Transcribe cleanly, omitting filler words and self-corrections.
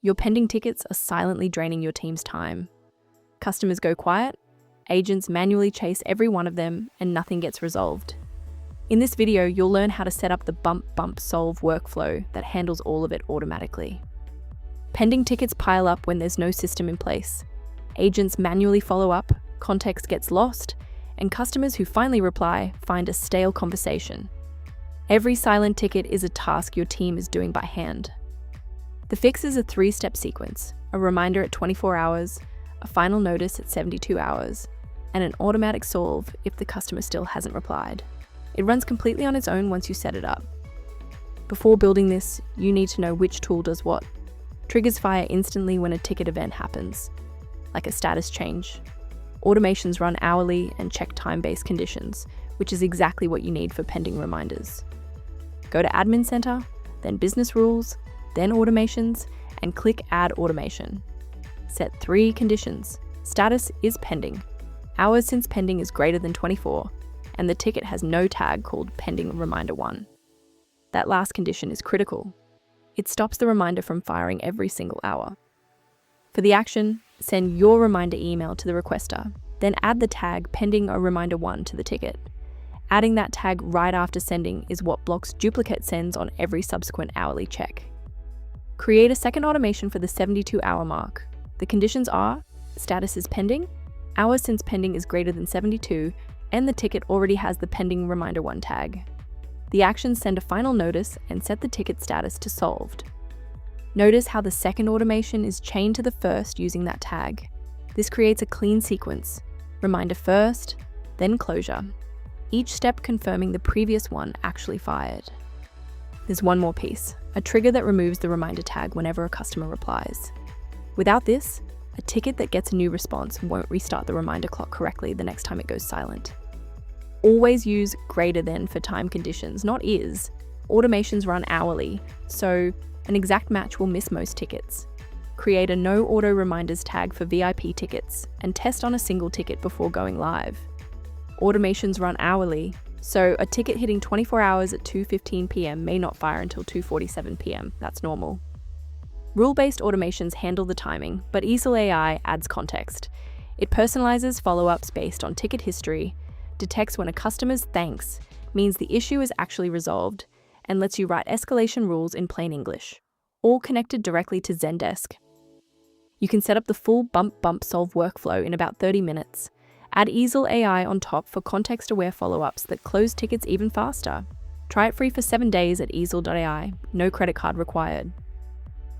Your pending tickets are silently draining your team's time. Customers go quiet, agents manually chase every one of them, and nothing gets resolved. In this video, you'll learn how to set up the bump-bump-solve workflow that handles all of it automatically. Pending tickets pile up when there's no system in place. Agents manually follow up, context gets lost, and customers who finally reply find a stale conversation. Every silent ticket is a task your team is doing by hand. The fix is a 3-step sequence: a reminder at 24 hours, a final notice at 72 hours, and an automatic solve if the customer still hasn't replied. It runs completely on its own once you set it up. Before building this, you need to know which tool does what. Triggers fire instantly when a ticket event happens, like a status change. Automations run hourly and check time-based conditions, which is exactly what you need for pending reminders. Go to Admin Center, then Business Rules, then Automations, and click Add Automation. Set 3 conditions. Status is pending. Hours since pending is greater than 24, and the ticket has no tag called Pending Reminder 1. That last condition is critical. It stops the reminder from firing every single hour. For the action, send your reminder email to the requester, then add the tag Pending a Reminder 1 to the ticket. Adding that tag right after sending is what blocks duplicate sends on every subsequent hourly check. Create a second automation for the 72-hour mark. The conditions are: status is pending, hours since pending is greater than 72, and the ticket already has the Pending Reminder 1 tag. The actions send a final notice and set the ticket status to solved. Notice how the second automation is chained to the first using that tag. This creates a clean sequence: reminder first, then closure. Each step confirming the previous one actually fired. There's one more piece: a trigger that removes the reminder tag whenever a customer replies. Without this, a ticket that gets a new response won't restart the reminder clock correctly the next time it goes silent. Always use greater than for time conditions, not is. Automations run hourly, so an exact match will miss most tickets. Create a no auto reminders tag for VIP tickets and test on a single ticket before going live. Automations run hourly, so a ticket hitting 24 hours at 2:15 p.m. may not fire until 2:47 p.m. That's normal. Rule-based automations handle the timing, but eesel AI adds context. It personalizes follow-ups based on ticket history, detects when a customer's thanks means the issue is actually resolved, and lets you write escalation rules in plain English, all connected directly to Zendesk. You can set up the full bump-bump-solve workflow in about 30 minutes. Add eesel AI on top for context-aware follow-ups that close tickets even faster. Try it free for 7 days at eesel.ai, no credit card required.